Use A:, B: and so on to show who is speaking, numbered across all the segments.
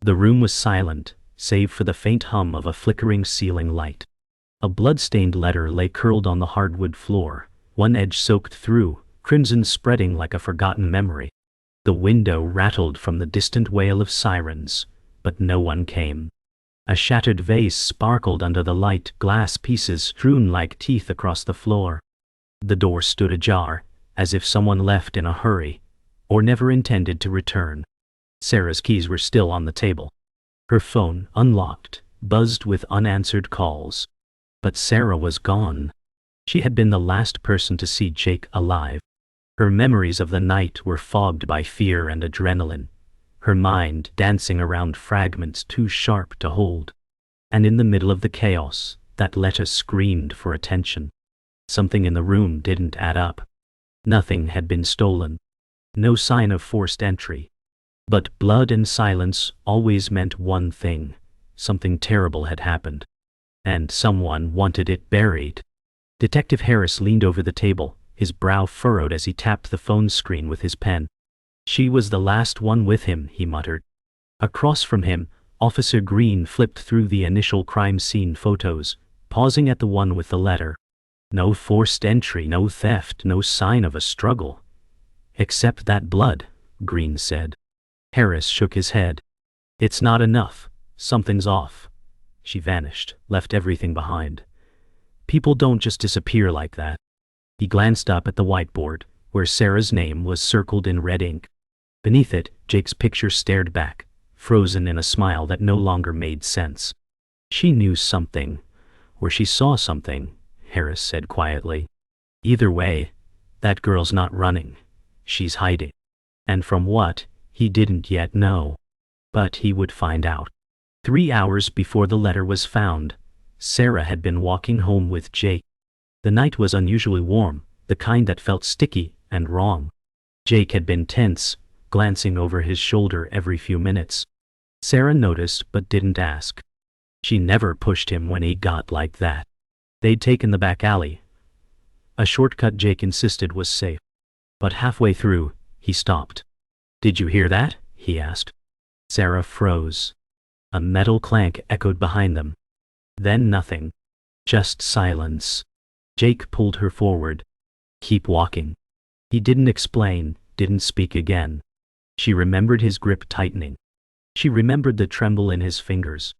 A: The room was silent, save for the faint hum of a flickering ceiling light. A blood-stained letter lay curled on the hardwood floor, one edge soaked through, crimson spreading like a forgotten memory. The window rattled from the distant wail of sirens, but no one came. A shattered vase sparkled under the light, glass pieces strewn like teeth across the floor. The door stood ajar, as if someone left in a hurry, or never intended to return. Sarah's keys were still on the table. Her phone, unlocked, buzzed with unanswered calls. But Sarah was gone. She had been the last person to see Jake alive. Her memories of the night were fogged by fear and adrenaline, her mind dancing around fragments too sharp to hold. And in the middle of the chaos, that letter screamed for attention. Something in the room didn't add up. Nothing had been stolen. No sign of forced entry. But blood and silence always meant one thing. Something terrible had happened. And someone wanted it buried. Detective Harris leaned over the table, his brow furrowed as he tapped the phone screen with his pen. She was the last one with him, he muttered. Across from him, Officer Green flipped through the initial crime scene photos, pausing at the one with the letter. No forced entry, no theft, no sign of a struggle. Except that blood, Green said. Harris shook his head. It's not enough. Something's off. She vanished, left everything behind. People don't just disappear like that. He glanced up at the whiteboard, where Sarah's name was circled in red ink. Beneath it, Jake's picture stared back, frozen in a smile that no longer made sense. She knew something, or she saw something, Harris said quietly. Either way, that girl's not running. She's hiding. And from what, he didn't yet know. But he would find out. 3 hours before the letter was found, Sarah had been walking home with Jake. The night was unusually warm, the kind that felt sticky and wrong. Jake had been tense, glancing over his shoulder every few minutes. Sarah noticed but didn't ask. She never pushed him when he got like that. They'd taken the back alley. A shortcut Jake insisted was safe. But halfway through, he stopped. "Did you hear that?" he asked. Sarah froze. A metal clank echoed behind them. Then nothing. Just silence. Jake pulled her forward. "Keep walking." He didn't explain, didn't speak again. She remembered his grip tightening. She remembered the tremble in his fingers.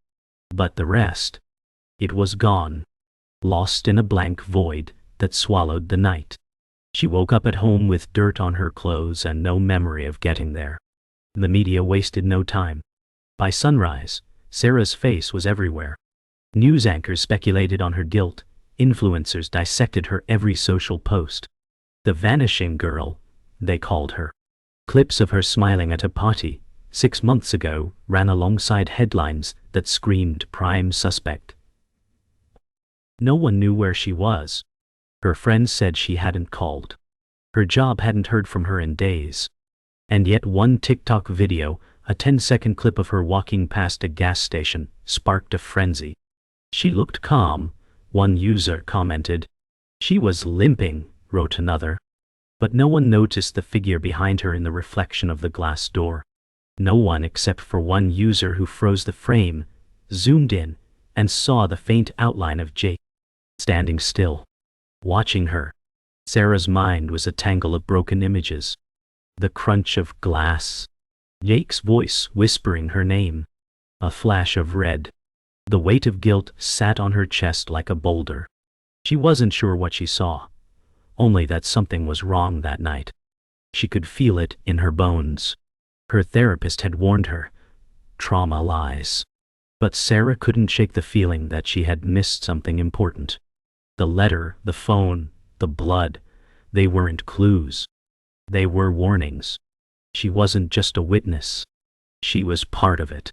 A: But the rest. It was gone. Lost in a blank void that swallowed the night. She woke up at home with dirt on her clothes and no memory of getting there. The media wasted no time. By sunrise, Sarah's face was everywhere. News anchors speculated on her guilt. Influencers dissected her every social post. The vanishing girl, they called her. Clips of her smiling at a party 6 months ago ran alongside headlines that screamed prime suspect. No one knew where she was. Her friends said she hadn't called. Her job hadn't heard from her in days. And yet one TikTok video, a 10-second clip of her walking past a gas station, sparked a frenzy. She looked calm, one user commented. She was limping, wrote another. But no one noticed the figure behind her in the reflection of the glass door. No one except for one user who froze the frame, zoomed in, and saw the faint outline of Jake, standing still, watching her. Sarah's mind was a tangle of broken images. The crunch of glass. Jake's voice whispering her name. A flash of red. The weight of guilt sat on her chest like a boulder. She wasn't sure what she saw, only that something was wrong that night. She could feel it in her bones. Her therapist had warned her. Trauma lies. But Sarah couldn't shake the feeling that she had missed something important. The letter, the phone, the blood, they weren't clues. They were warnings. She wasn't just a witness. She was part of it.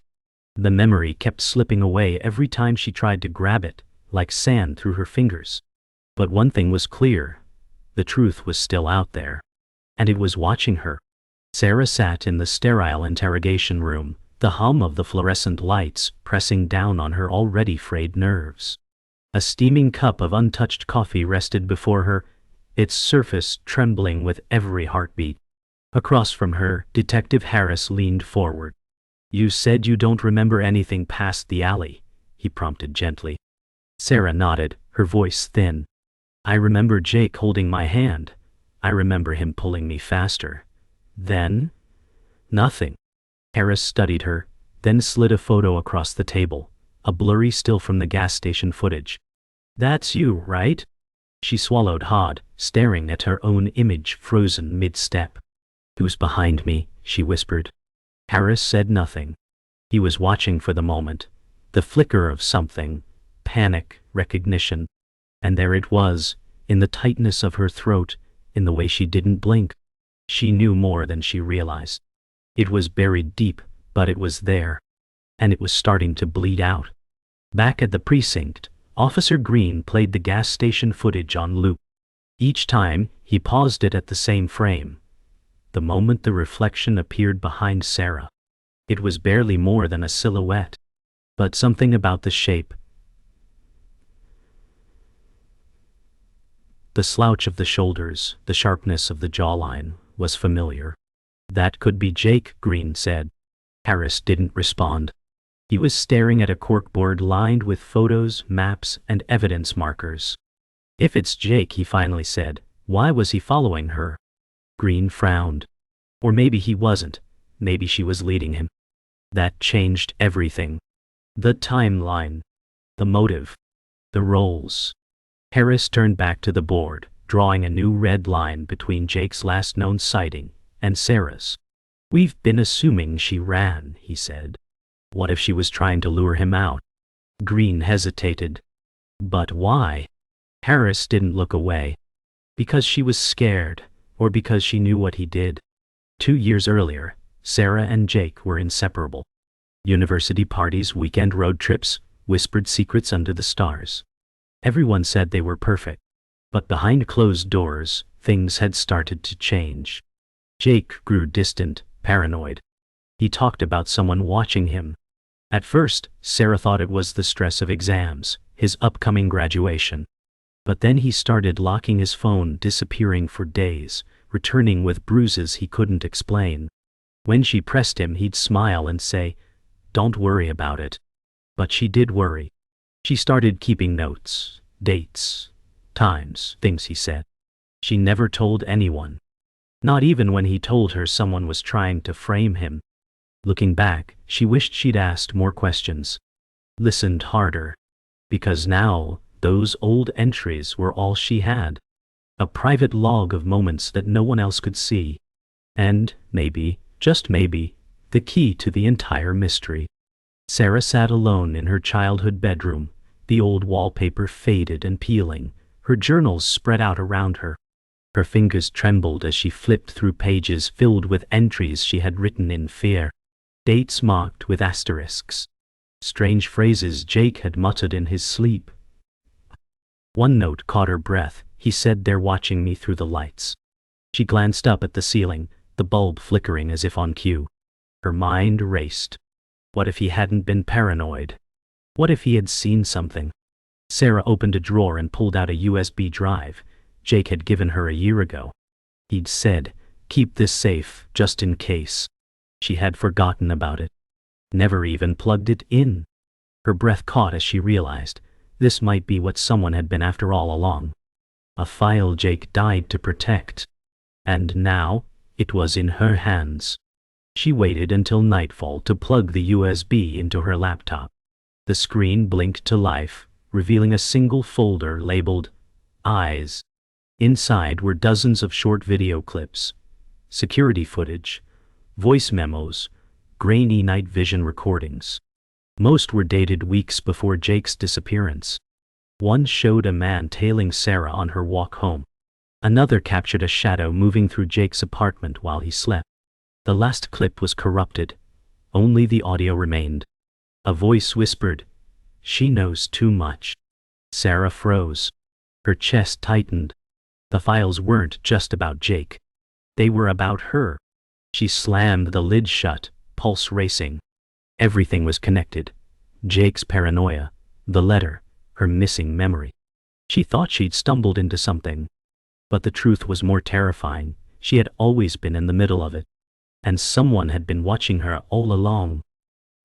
A: The memory kept slipping away every time she tried to grab it, like sand through her fingers. But one thing was clear. The truth was still out there. And it was watching her. Sarah sat in the sterile interrogation room, the hum of the fluorescent lights pressing down on her already frayed nerves. A steaming cup of untouched coffee rested before her, its surface trembling with every heartbeat. Across from her, Detective Harris leaned forward. You said you don't remember anything past the alley, he prompted gently. Sarah nodded, her voice thin. I remember Jake holding my hand. I remember him pulling me faster. Then? Nothing. Harris studied her, then slid a photo across the table, a blurry still from the gas station footage. That's you, right? She swallowed hard, staring at her own image frozen mid-step. Who's behind me? She whispered. Harris said nothing. He was watching for the moment, the flicker of something, panic, recognition. And there it was, in the tightness of her throat, in the way she didn't blink. She knew more than she realized. It was buried deep, but it was there. And it was starting to bleed out. Back at the precinct, Officer Green played the gas station footage on loop. Each time, he paused it at the same frame. The moment the reflection appeared behind Sarah. It was barely more than a silhouette. But something about the shape, the slouch of the shoulders, the sharpness of the jawline, was familiar. That could be Jake, Green said. Harris didn't respond. He was staring at a corkboard lined with photos, maps, and evidence markers. If it's Jake, he finally said, why was he following her? Green frowned. Or maybe he wasn't. Maybe she was leading him. That changed everything. The timeline. The motive. The roles. Harris turned back to the board, drawing a new red line between Jake's last known sighting and Sarah's. We've been assuming she ran, he said. What if she was trying to lure him out? Green hesitated. But why? Harris didn't look away. Because she was scared, or because she knew what he did. 2 years earlier, Sarah and Jake were inseparable. University parties, weekend road trips, whispered secrets under the stars. Everyone said they were perfect. But behind closed doors, things had started to change. Jake grew distant, paranoid. He talked about someone watching him. At first, Sarah thought it was the stress of exams, his upcoming graduation. But then he started locking his phone, disappearing for days, returning with bruises he couldn't explain. When she pressed him, he'd smile and say, "Don't worry about it." But she did worry. She started keeping notes, dates, times, things he said. She never told anyone. Not even when he told her someone was trying to frame him. Looking back, she wished she'd asked more questions. Listened harder. Because now, those old entries were all she had. A private log of moments that no one else could see. And, maybe, just maybe, the key to the entire mystery. Sarah sat alone in her childhood bedroom, the old wallpaper faded and peeling, her journals spread out around her. Her fingers trembled as she flipped through pages filled with entries she had written in fear. Dates marked with asterisks. Strange phrases Jake had muttered in his sleep. One note caught her breath. He said, "They're watching me through the lights." She glanced up at the ceiling, the bulb flickering as if on cue. Her mind raced. What if he hadn't been paranoid? What if he had seen something? Sarah opened a drawer and pulled out a USB drive Jake had given her a year ago. He'd said, "Keep this safe, just in case." She had forgotten about it. Never even plugged it in. Her breath caught as she realized, this might be what someone had been after all along. A file Jake died to protect. And now, it was in her hands. She waited until nightfall to plug the USB into her laptop. The screen blinked to life, revealing a single folder labeled Eyes. Inside were dozens of short video clips, security footage, voice memos, grainy night vision recordings. Most were dated weeks before Jake's disappearance. One showed a man tailing Sarah on her walk home. Another captured a shadow moving through Jake's apartment while he slept. The last clip was corrupted. Only the audio remained. A voice whispered, "She knows too much." Sarah froze. Her chest tightened. The files weren't just about Jake. They were about her. She slammed the lid shut, pulse racing. Everything was connected. Jake's paranoia, the letter, her missing memory. She thought she'd stumbled into something. But the truth was more terrifying. She had always been in the middle of it. And someone had been watching her all along.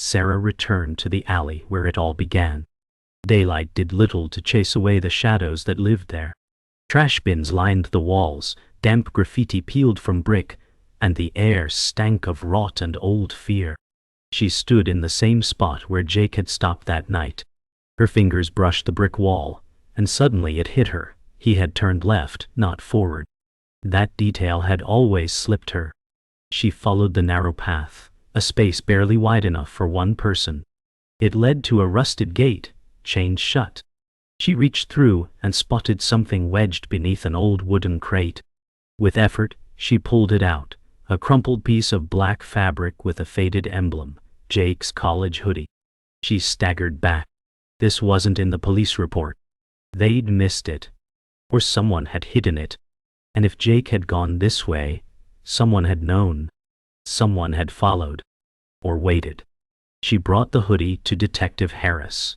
A: Sarah returned to the alley where it all began. Daylight did little to chase away the shadows that lived there. Trash bins lined the walls, damp graffiti peeled from brick, and the air stank of rot and old fear. She stood in the same spot where Jake had stopped that night. Her fingers brushed the brick wall, and suddenly it hit her. He had turned left, not forward. That detail had always slipped her. She followed the narrow path, a space barely wide enough for one person. It led to a rusted gate, chained shut. She reached through and spotted something wedged beneath an old wooden crate. With effort, she pulled it out, a crumpled piece of black fabric with a faded emblem, Jake's college hoodie. She staggered back. This wasn't in the police report. They'd missed it. Or someone had hidden it. And if Jake had gone this way, someone had known. Someone had followed. Or waited. She brought the hoodie to Detective Harris.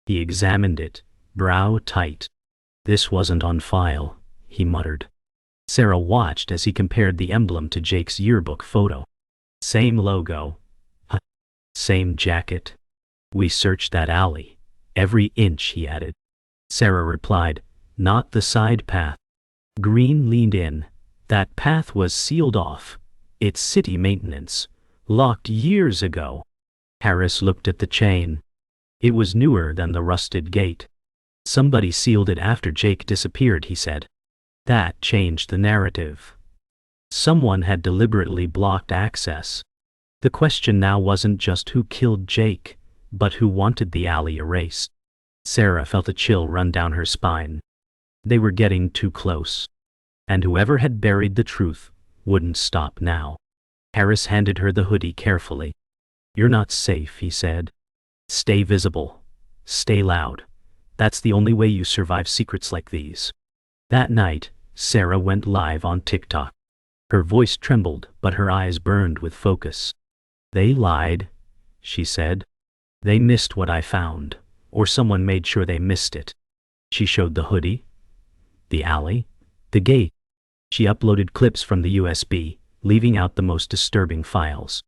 A: He examined it, brow tight. This wasn't on file, he muttered. Sarah watched as he compared the emblem to Jake's yearbook photo. Same logo. Same jacket. We searched that alley. Every inch, he added. Sarah replied, not the side path. Green leaned in. That path was sealed off. It's city maintenance. Locked years ago. Harris looked at the chain. It was newer than the rusted gate. Somebody sealed it after Jake disappeared, he said. That changed the narrative. Someone had deliberately blocked access. The question now wasn't just who killed Jake, but who wanted the alley erased. Sarah felt a chill run down her spine. They were getting too close. And whoever had buried the truth wouldn't stop now. Harris handed her the hoodie carefully. You're not safe, he said. Stay visible. Stay loud. That's the only way you survive secrets like these. That night, Sarah went live on TikTok. Her voice trembled, but her eyes burned with focus. They lied, she said. They missed what I found, or someone made sure they missed it. She showed the hoodie, the alley, the gate. She uploaded clips from the USB, leaving out the most disturbing files.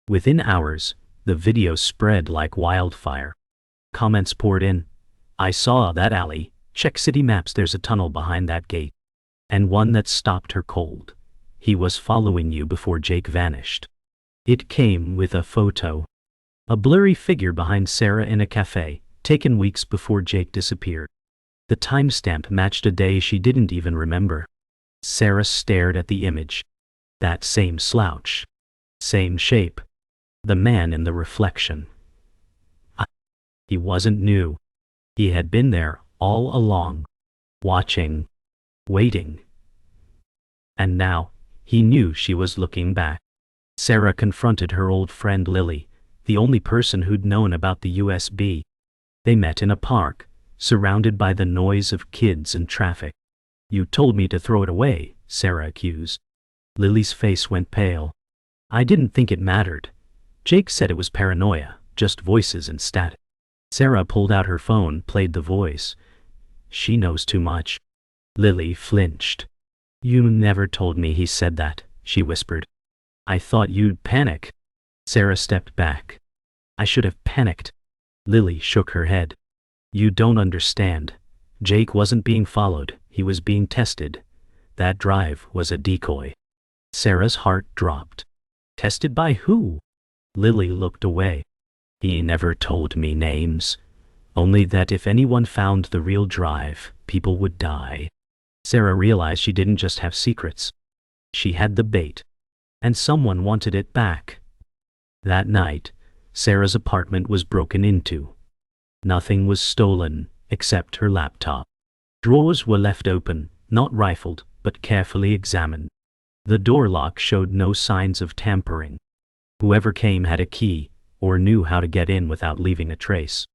A: Within hours, the video spread like wildfire. Comments poured in. I saw that alley. Check city maps, there's a tunnel behind that gate. And one that stopped her cold. He was following you before Jake vanished. It came with a photo. A blurry figure behind Sarah in a cafe, taken weeks before Jake disappeared. The timestamp matched a day she didn't even remember. Sarah stared at the image. That same slouch. Same shape. The man in the reflection. He wasn't new. He had been there all along. Watching. Waiting. And now, he knew she was looking back. Sarah confronted her old friend Lily, the only person who'd known about the USB. They met in a park, surrounded by the noise of kids and traffic. You told me to throw it away, Sarah accused. Lily's face went pale. I didn't think it mattered. Jake said it was paranoia, just voices and static. Sarah pulled out her phone, played the voice. She knows too much. Lily flinched. You never told me he said that, she whispered. I thought you'd panic. Sarah stepped back. I should have panicked. Lily shook her head. You don't understand. Jake wasn't being followed, he was being tested. That drive was a decoy. Sarah's heart dropped. Tested by who? Lily looked away. He never told me names. Only that if anyone found the real drive, people would die. Sarah realized she didn't just have secrets. She had the bait. And someone wanted it back. That night, Sarah's apartment was broken into. Nothing was stolen, except her laptop. Drawers were left open, not rifled, but carefully examined. The door lock showed no signs of tampering. Whoever came had a key, or knew how to get in without leaving a trace.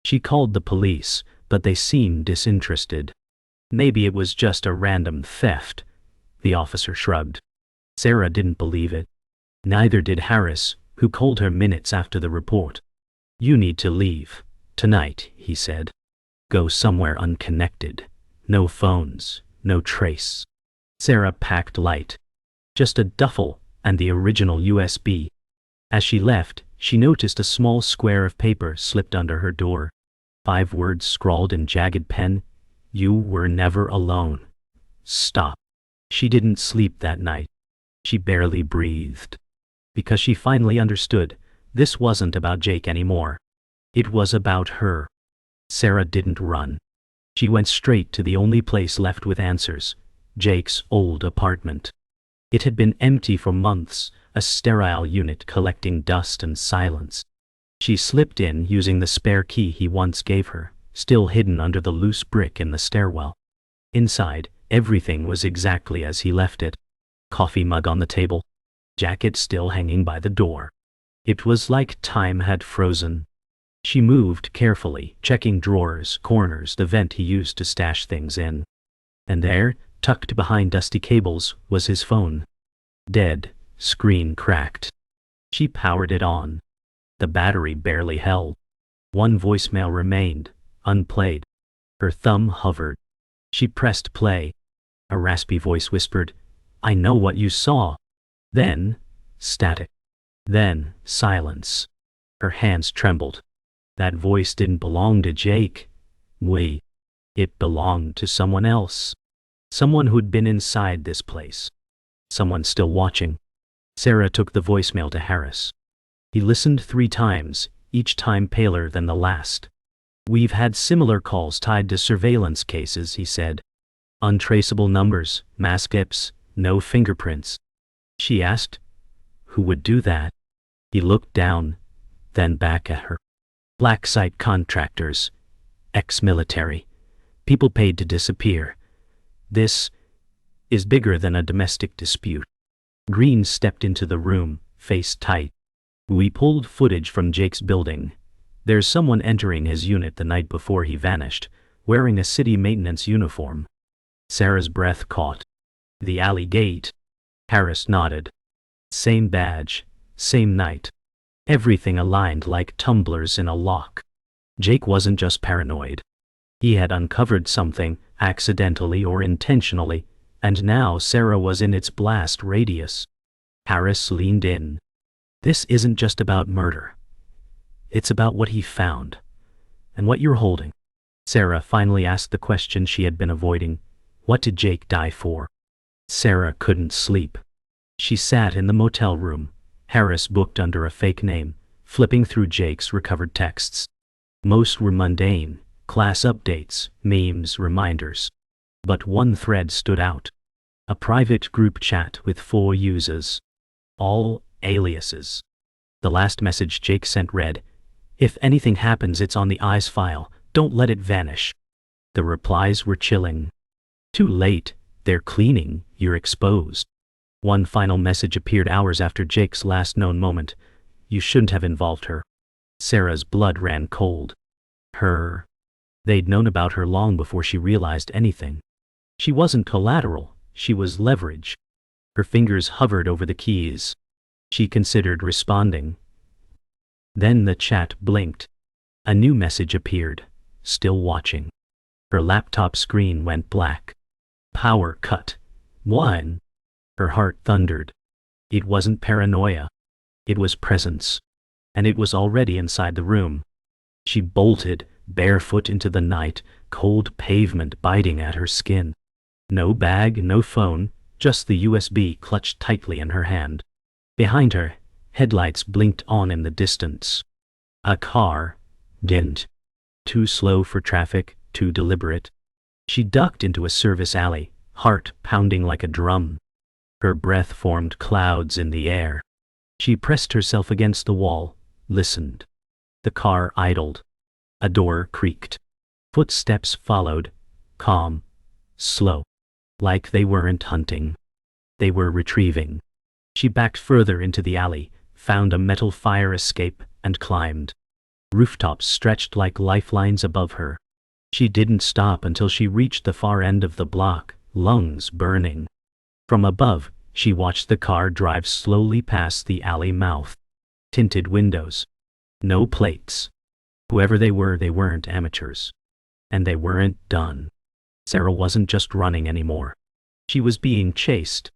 A: She called the police, but they seemed disinterested. Maybe it was just a random theft, the officer shrugged. Sarah didn't believe it. Neither did Harris, who called her minutes after the report. You need to leave. Tonight, he said. Go somewhere unconnected. No phones, no trace. Sarah packed light. Just a duffel and the original USB. As she left, she noticed a small square of paper slipped under her door. 5 words scrawled in jagged pen. You were never alone. Stop. She didn't sleep that night. She barely breathed. Because she finally understood, this wasn't about Jake anymore. It was about her. Sarah didn't run. She went straight to the only place left with answers, Jake's old apartment. It had been empty for months, a sterile unit collecting dust and silence. She slipped in using the spare key he once gave her, still hidden under the loose brick in the stairwell. Inside, everything was exactly as he left it. Coffee mug on the table, jacket still hanging by the door. It was like time had frozen. She moved carefully, checking drawers, corners, the vent he used to stash things in. And there, tucked behind dusty cables, was his phone. Dead, screen cracked. She powered it on. The battery barely held. One voicemail remained, unplayed. Her thumb hovered. She pressed play. A raspy voice whispered, "I know what you saw." Then, static. Then, silence. Her hands trembled. That voice didn't belong to Jake. Wait. It belonged to someone else. Someone who'd been inside this place. Someone still watching. Sarah took the voicemail to Harris. He listened 3 times, each time paler than the last. "We've had similar calls tied to surveillance cases," he said. "Untraceable numbers, mask tips, no fingerprints." She asked, "Who would do that?" He looked down, then back at her. "Black site contractors, ex-military, people paid to disappear. This is bigger than a domestic dispute." Green stepped into the room, face tight. "We pulled footage from Jake's building. There's someone entering his unit the night before he vanished, wearing a city maintenance uniform." Sarah's breath caught. "The alley gate." Harris nodded. "Same badge, same night. Everything aligned like tumblers in a lock." Jake wasn't just paranoid. He had uncovered something, accidentally or intentionally, and now Sarah was in its blast radius. Harris leaned in. "This isn't just about murder. It's about what he found. And what you're holding." Sarah finally asked the question she had been avoiding. What did Jake die for? Sarah couldn't sleep. She sat in the motel room, Harris booked under a fake name, flipping through Jake's recovered texts. Most were mundane, class updates, memes, reminders. But one thread stood out. A private group chat with 4 users. All aliases. The last message Jake sent read, "If anything happens, it's on the eyes file, don't let it vanish." The replies were chilling. "Too late, they're cleaning, you're exposed." One final message appeared hours after Jake's last known moment. "You shouldn't have involved her." Sarah's blood ran cold. Her. They'd known about her long before she realized anything. She wasn't collateral, she was leverage. Her fingers hovered over the keys. She considered responding. Then the chat blinked. A new message appeared, "Still watching." Her laptop screen went black. "Power cut. 1. Her heart thundered. It wasn't paranoia. It was presence. And it was already inside the room. She bolted, barefoot into the night, cold pavement biting at her skin. No bag, no phone, just the USB clutched tightly in her hand. Behind her, headlights blinked on in the distance. A car didn't. Too slow for traffic, too deliberate. She ducked into a service alley, heart pounding like a drum. Her breath formed clouds in the air. She pressed herself against the wall, listened. The car idled. A door creaked. Footsteps followed, calm, slow, like they weren't hunting. They were retrieving. She backed further into the alley, found a metal fire escape, and climbed. Rooftops stretched like lifelines above her. She didn't stop until she reached the far end of the block, lungs burning. From above, she watched the car drive slowly past the alley mouth. Tinted windows. No plates. Whoever they weren't amateurs. And they weren't done. Sarah wasn't just running anymore. She was being chased.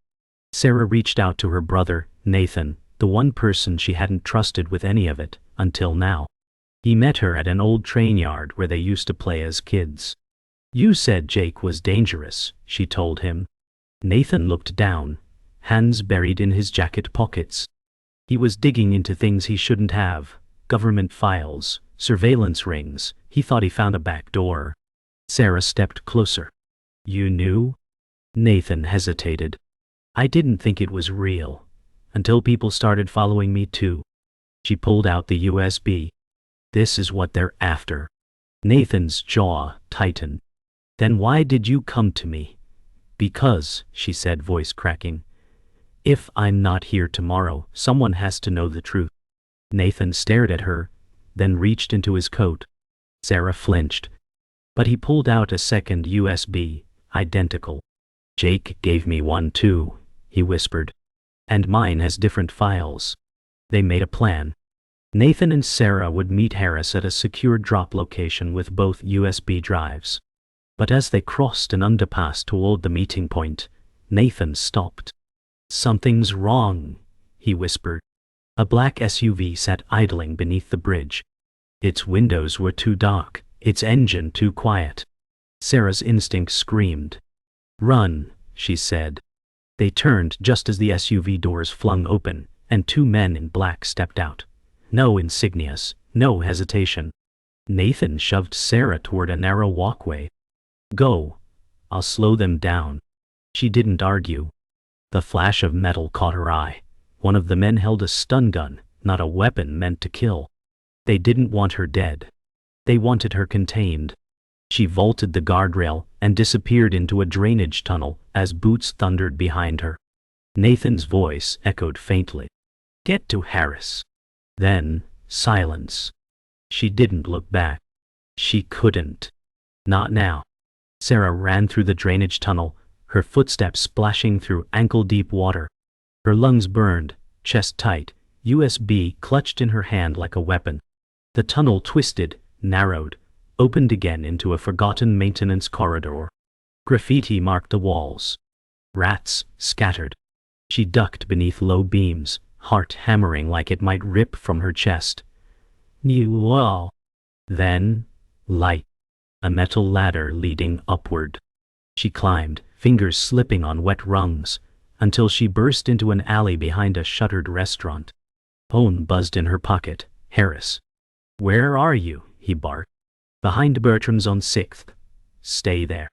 A: Sarah reached out to her brother, Nathan, the one person she hadn't trusted with any of it, until now. He met her at an old train yard where they used to play as kids. "You said Jake was dangerous," she told him. Nathan looked down, hands buried in his jacket pockets. He was digging into things he shouldn't have, government files, surveillance rings. He thought he found a back door. Sarah stepped closer. "You knew?" Nathan hesitated. "I didn't think it was real, until people started following me too." She pulled out the USB. "This is what they're after." Nathan's jaw tightened. "Then why did you come to me?" "Because," she said, voice cracking, "if I'm not here tomorrow, someone has to know the truth." Nathan stared at her, then reached into his coat. Sarah flinched. But he pulled out a second USB, identical. "Jake gave me one too," he whispered. "And mine has different files." They made a plan. Nathan and Sarah would meet Harris at a secure drop location with both USB drives. But as they crossed an underpass toward the meeting point, Nathan stopped. "Something's wrong," he whispered. A black SUV sat idling beneath the bridge. Its windows were too dark, its engine too quiet. Sarah's instinct screamed. "Run," she said. They turned just as the SUV doors flung open, and two men in black stepped out. No insignias, no hesitation. Nathan shoved Sarah toward a narrow walkway. "Go. I'll slow them down." She didn't argue. The flash of metal caught her eye. One of the men held a stun gun, not a weapon meant to kill. They didn't want her dead. They wanted her contained. She vaulted the guardrail and disappeared into a drainage tunnel as boots thundered behind her. Nathan's voice echoed faintly. "Get to Harris." Then, silence. She didn't look back. She couldn't. Not now. Sarah ran through the drainage tunnel, her footsteps splashing through ankle-deep water. Her lungs burned, chest tight, USB clutched in her hand like a weapon. The tunnel twisted, narrowed, opened again into a forgotten maintenance corridor. Graffiti marked the walls. Rats scattered. She ducked beneath low beams, heart hammering like it might rip from her chest. New wall. Then, light. A metal ladder leading upward. She climbed, fingers slipping on wet rungs, until she burst into an alley behind a shuttered restaurant. Phone buzzed in her pocket. "Harris." "Where are you?" he barked. "Behind Bertram's on 6th. Stay there."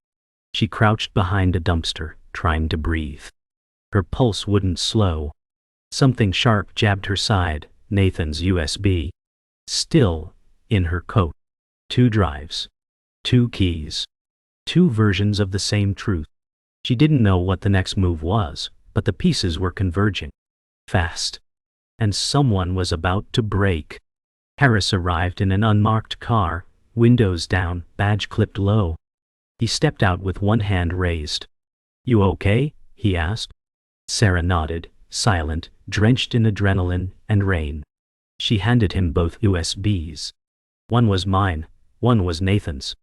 A: She crouched behind a dumpster, trying to breathe. Her pulse wouldn't slow. Something sharp jabbed her side, Nathan's USB. Still, in her coat. 2 drives. 2 keys. 2 versions of the same truth. She didn't know what the next move was, but the pieces were converging. Fast. And someone was about to break. Harris arrived in an unmarked car, windows down, badge clipped low. He stepped out with one hand raised. "You okay?" he asked. Sarah nodded, silent, drenched in adrenaline and rain. She handed him both USBs. One was mine, one was Nathan's.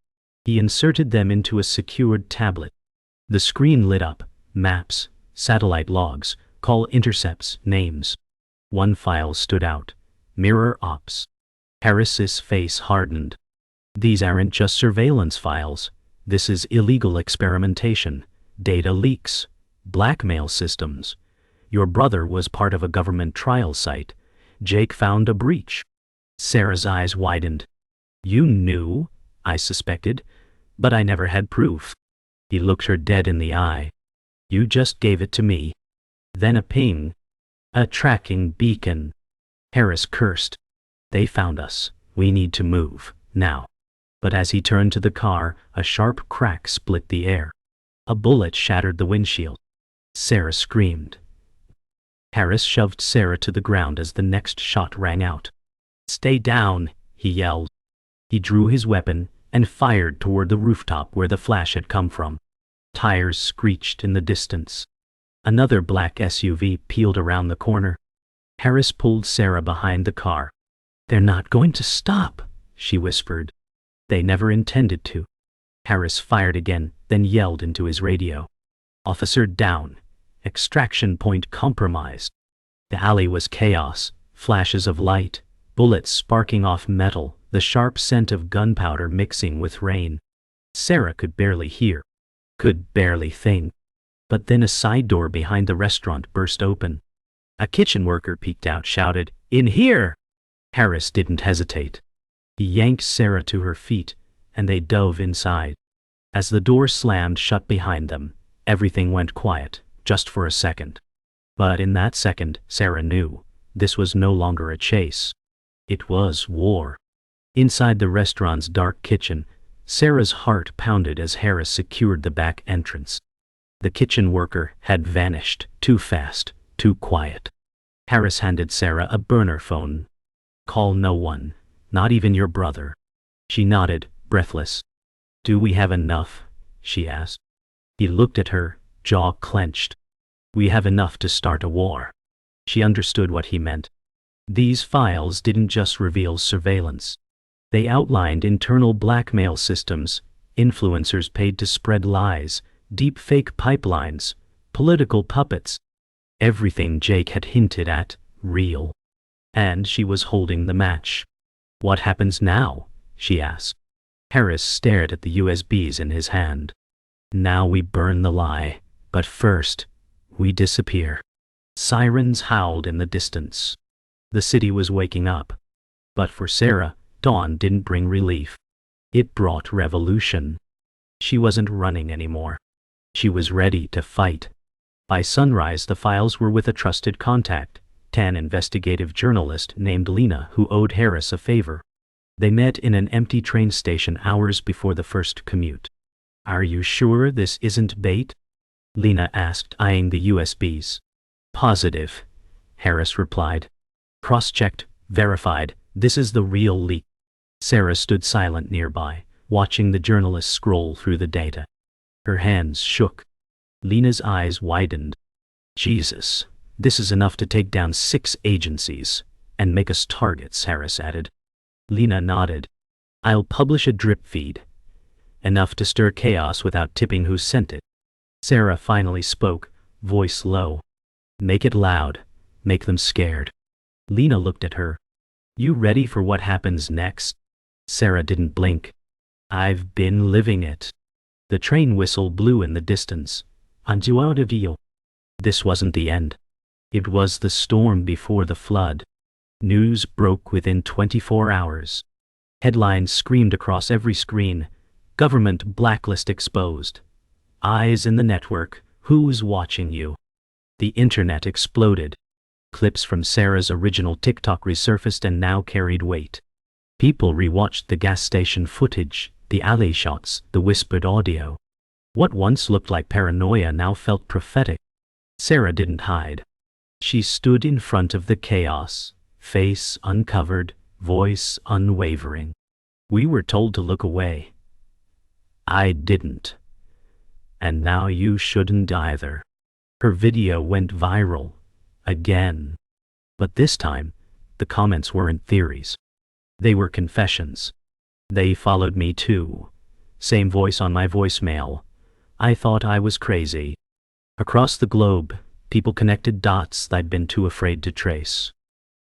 A: He inserted them into a secured tablet. The screen lit up, maps, satellite logs, call intercepts, names. One file stood out, Mirror Ops. Harris's face hardened. "These aren't just surveillance files. This is illegal experimentation, data leaks, blackmail systems. Your brother was part of a government trial site. Jake found a breach." Sarah's eyes widened. "You knew?" I suspected, but I never had proof. He looked her dead in the eye. "You just gave it to me." Then a ping. A tracking beacon. Harris cursed. "They found us. We need to move, now." But as he turned to the car, a sharp crack split the air. A bullet shattered the windshield. Sarah screamed. Harris shoved Sarah to the ground as the next shot rang out. "Stay down," he yelled. He drew his weapon and fired toward the rooftop where the flash had come from. Tires screeched in the distance. Another black SUV peeled around the corner. Harris pulled Sarah behind the car. "They're not going to stop," she whispered. "They never intended to." Harris fired again, then yelled into his radio. "Officer down. Extraction point compromised." The alley was chaos, flashes of light, bullets sparking off metal, the sharp scent of gunpowder mixing with rain. Sarah could barely hear, could barely think. But then a side door behind the restaurant burst open. A kitchen worker peeked out, shouted, "In here!" Harris didn't hesitate. He yanked Sarah to her feet, and they dove inside. As the door slammed shut behind them, everything went quiet, just for a second. But in that second, Sarah knew, this was no longer a chase. It was war. Inside the restaurant's dark kitchen, Sarah's heart pounded as Harris secured the back entrance. The kitchen worker had vanished, too fast, too quiet. Harris handed Sarah a burner phone. "Call no one, not even your brother." She nodded, breathless. "Do we have enough?" she asked. He looked at her, jaw clenched. "We have enough to start a war." She understood what he meant. These files didn't just reveal surveillance. They outlined internal blackmail systems, influencers paid to spread lies, deep fake pipelines, political puppets. Everything Jake had hinted at, real. And she was holding the match. "What happens now?" she asked. Harris stared at the USBs in his hand. "Now we burn the lie, but first, we disappear." Sirens howled in the distance. The city was waking up. But for Sarah, dawn didn't bring relief. It brought revolution. She wasn't running anymore. She was ready to fight. By sunrise, the files were with a trusted contact, an investigative journalist named Lena who owed Harris a favor. They met in an empty train station hours before the first commute. "Are you sure this isn't bait?" Lena asked, eyeing the USBs. "Positive," Harris replied. "Cross-checked, verified, this is the real leak." Sarah stood silent nearby, watching the journalist scroll through the data. Her hands shook. Lena's eyes widened. "Jesus, this is enough to take down 6 agencies, and make us targets," Harris added. Lena nodded. "I'll publish a drip feed. Enough to stir chaos without tipping who sent it." Sarah finally spoke, voice low. "Make it loud. Make them scared." Lena looked at her. "You ready for what happens next?" Sarah didn't blink. "I've been living it." The train whistle blew in the distance. Unsolved. This wasn't the end. It was the storm before the flood. News broke within 24 hours. Headlines screamed across every screen. Government blacklist exposed. Eyes in the network. Who's watching you? The internet exploded. Clips from Sarah's original TikTok resurfaced and now carried weight. People rewatched the gas station footage, the alley shots, the whispered audio. What once looked like paranoia now felt prophetic. Sarah didn't hide. She stood in front of the chaos, face uncovered, voice unwavering. "We were told to look away. I didn't. And now you shouldn't either." Her video went viral. Again. But this time, the comments weren't theories. They were confessions. "They followed me too. Same voice on my voicemail. I thought I was crazy." Across the globe, people connected dots they'd been too afraid to trace.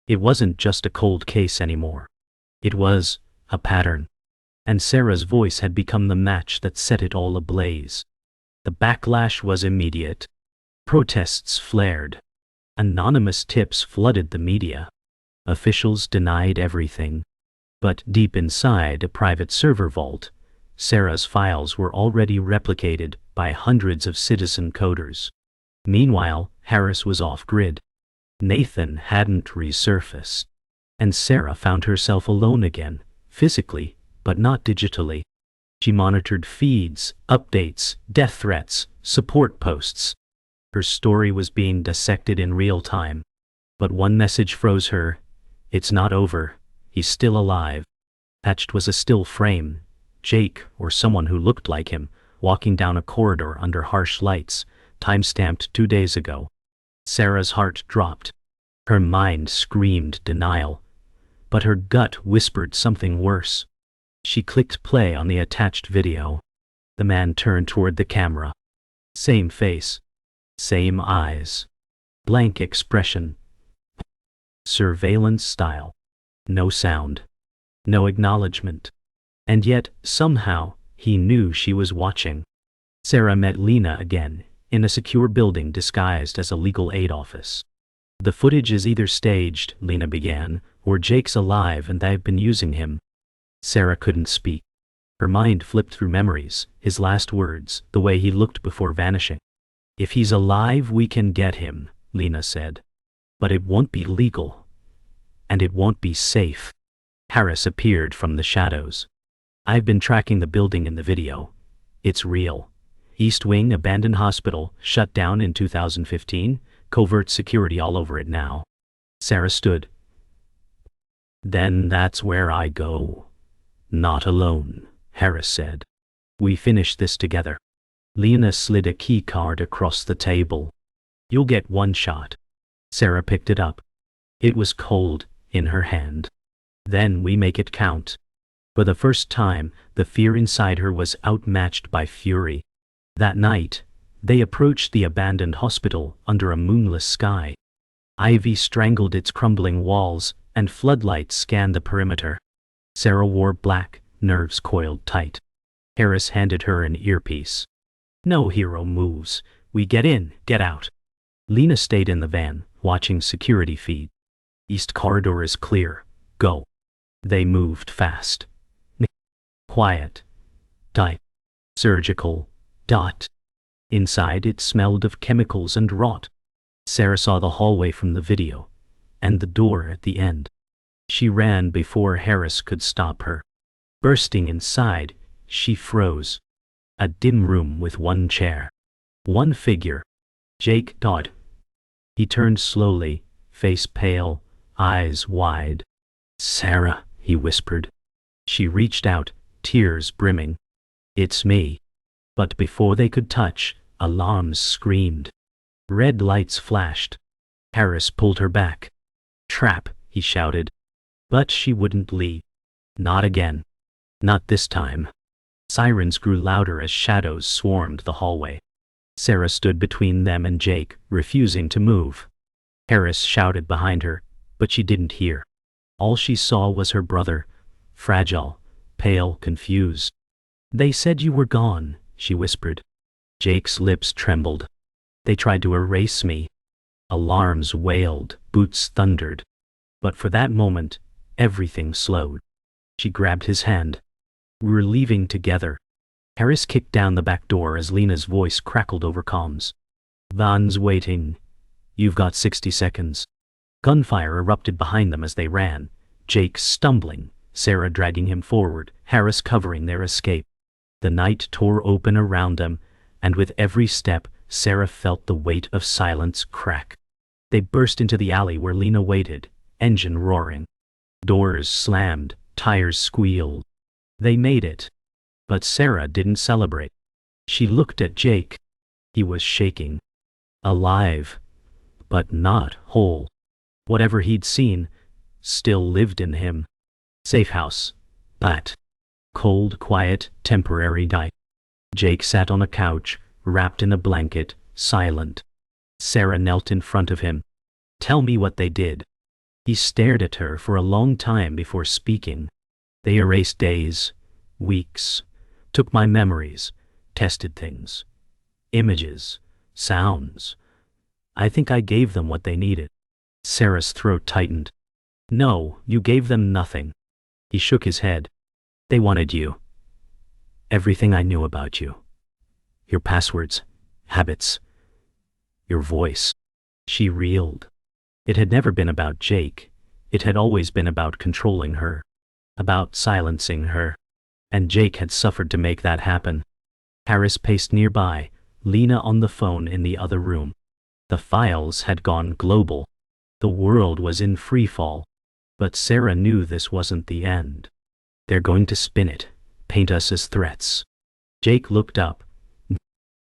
A: It wasn't just a cold case anymore. It was a pattern. And Sarah's voice had become the match that set it all ablaze. The backlash was immediate. Protests flared. Anonymous tips flooded the media. Officials denied everything. But deep inside a private server vault, Sarah's files were already replicated by hundreds of citizen coders. Meanwhile, Harris was off-grid. Nathan hadn't resurfaced. And Sarah found herself alone again, physically, but not digitally. She monitored feeds, updates, death threats, support posts. Her story was being dissected in real time. But one message froze her. "It's not over. He's still alive." Patched was a still frame. Jake, or someone who looked like him, walking down a corridor under harsh lights, time-stamped 2 days ago. Sarah's heart dropped. Her mind screamed denial. But her gut whispered something worse. She clicked play on the attached video. The man turned toward the camera. Same face. Same eyes. Blank expression. Surveillance style. No sound. No acknowledgement. And yet, somehow, he knew she was watching. Sarah met Lena again, in a secure building disguised as a legal aid office. The footage is either staged, Lena began, or Jake's alive and they've been using him. Sarah couldn't speak. Her mind flipped through memories, his last words, the way he looked before vanishing. "If he's alive, we can get him," Lena said. "But it won't be legal. And it won't be safe." Harris appeared from the shadows. "I've been tracking the building in the video. It's real. East Wing abandoned hospital, shut down in 2015, covert security all over it now." Sarah stood. "Then that's where I go. Not alone," Harris said. "We finish this together." Lena slid a key card across the table. "You'll get one shot." Sarah picked it up. It was cold, in her hand. "Then we make it count." For the first time, the fear inside her was outmatched by fury. That night, they approached the abandoned hospital under a moonless sky. Ivy strangled its crumbling walls, and floodlights scanned the perimeter. Sarah wore black, nerves coiled tight. Harris handed her an earpiece. "No hero moves. We get in, get out." Lena stayed in the van, watching security feed. "East corridor is clear. Go." They moved fast. Quiet. Tight. Surgical. Dot. Inside it smelled of chemicals and rot. Sarah saw the hallway from the video, and the door at the end. She ran before Harris could stop her. Bursting inside, she froze. A dim room with one chair. One figure. Jake Dodd. He turned slowly, face pale, eyes wide. "Sarah," he whispered. She reached out, tears brimming. "It's me." But before they could touch, alarms screamed. Red lights flashed. Harris pulled her back. "Trap," he shouted. But she wouldn't leave. Not again. Not this time. Sirens grew louder as shadows swarmed the hallway. Sarah stood between them and Jake, refusing to move. Harris shouted behind her, but she didn't hear. All she saw was her brother, fragile, pale, confused. "They said you were gone," she whispered. Jake's lips trembled. "They tried to erase me." Alarms wailed, boots thundered. But for that moment, everything slowed. She grabbed his hand. "We're leaving together." Harris kicked down the back door as Lena's voice crackled over comms. "Van's waiting. You've got 60 seconds. Gunfire erupted behind them as they ran. Jake stumbling, Sarah dragging him forward, Harris covering their escape. The night tore open around them, and with every step, Sarah felt the weight of silence crack. They burst into the alley where Lena waited, engine roaring. Doors slammed, tires squealed. They made it. But Sarah didn't celebrate. She looked at Jake. He was shaking. Alive, but not whole. Whatever he'd seen still lived in him. Safe house. That. Cold, quiet, temporary night. Jake sat on a couch, wrapped in a blanket, silent. Sarah knelt in front of him. "Tell me what they did." He stared at her for a long time before speaking. "They erased days, weeks, took my memories, tested things. Images, sounds. I think I gave them what they needed." Sarah's throat tightened. "No, you gave them nothing." He shook his head. "They wanted you. Everything I knew about you. Your passwords, habits, your voice." She reeled. It had never been about Jake. It had always been about controlling her. About silencing her. And Jake had suffered to make that happen. Harris paced nearby, Lena on the phone in the other room. The files had gone global. The world was in free fall. But Sarah knew this wasn't the end. "They're going to spin it, paint us as threats." Jake looked up.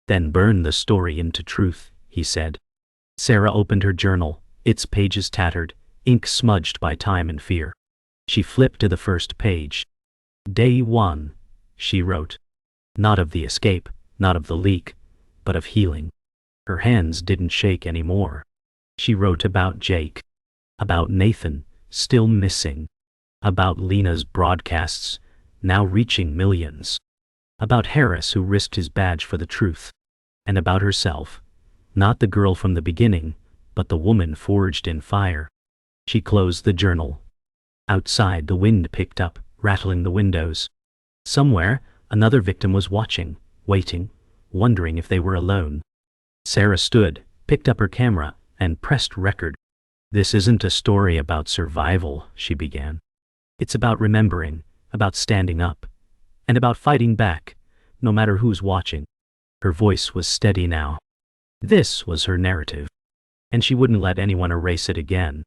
A: "Then burn the story into truth," he said. Sarah opened her journal, its pages tattered, ink smudged by time and fear. She flipped to the first page. "Day 1, she wrote. Not of the escape, not of the leak, but of healing. Her hands didn't shake anymore. She wrote about Jake. About Nathan, still missing. About Lena's broadcasts, now reaching millions. About Harris, who risked his badge for the truth. And about herself. Not the girl from the beginning, but the woman forged in fire. She closed the journal. Outside, the wind picked up, rattling the windows. Somewhere, another victim was watching, waiting, wondering if they were alone. Sarah stood, picked up her camera, and pressed record. "This isn't a story about survival," she began. "It's about remembering, about standing up, and about fighting back, no matter who's watching." Her voice was steady now. This was her narrative, and she wouldn't let anyone erase it again.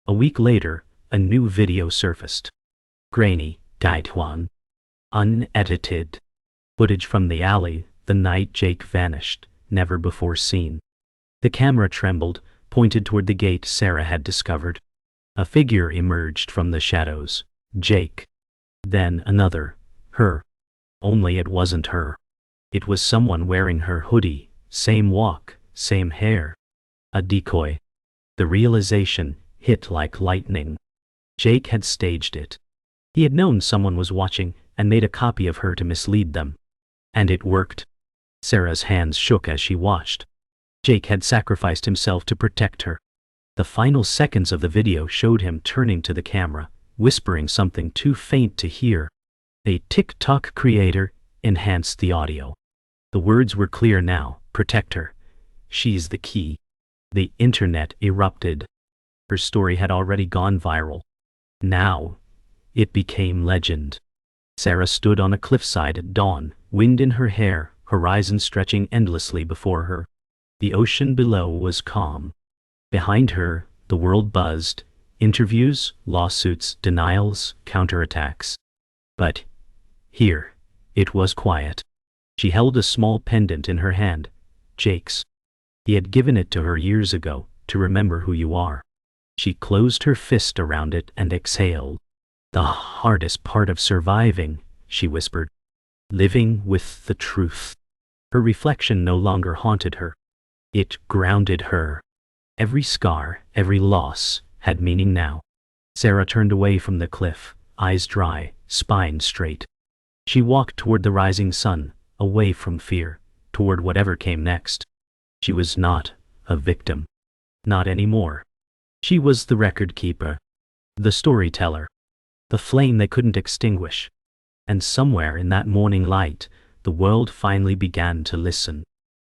A: A week later, a new video surfaced. Grainy, Daituan. Unedited. Footage from the alley, the night Jake vanished, never before seen. The camera trembled, pointed toward the gate Sarah had discovered. A figure emerged from the shadows. Jake. Then another. Her. Only it wasn't her. It was someone wearing her hoodie, same walk, same hair. A decoy. The realization hit like lightning. Jake had staged it. He had known someone was watching and made a copy of her to mislead them. And it worked. Sarah's hands shook as she watched. Jake had sacrificed himself to protect her. The final seconds of the video showed him turning to the camera, whispering something too faint to hear. A TikTok creator enhanced the audio. The words were clear now. Protect her. She's the key. The internet erupted. Her story had already gone viral. Now, it became legend. Sarah stood on a cliffside at dawn, wind in her hair, horizon stretching endlessly before her. The ocean below was calm. Behind her, the world buzzed. Interviews, lawsuits, denials, counterattacks. But here, it was quiet. She held a small pendant in her hand. Jake's. He had given it to her years ago, to remember who you are. She closed her fist around it and exhaled. "The hardest part of surviving," she whispered. "Living with the truth." Her reflection no longer haunted her. It grounded her. Every scar, every loss, had meaning now. Sarah turned away from the cliff, eyes dry, spine straight. She walked toward the rising sun, away from fear, toward whatever came next. She was not a victim. Not anymore. She was the record keeper. The storyteller. The flame they couldn't extinguish. And somewhere in that morning light, the world finally began to listen.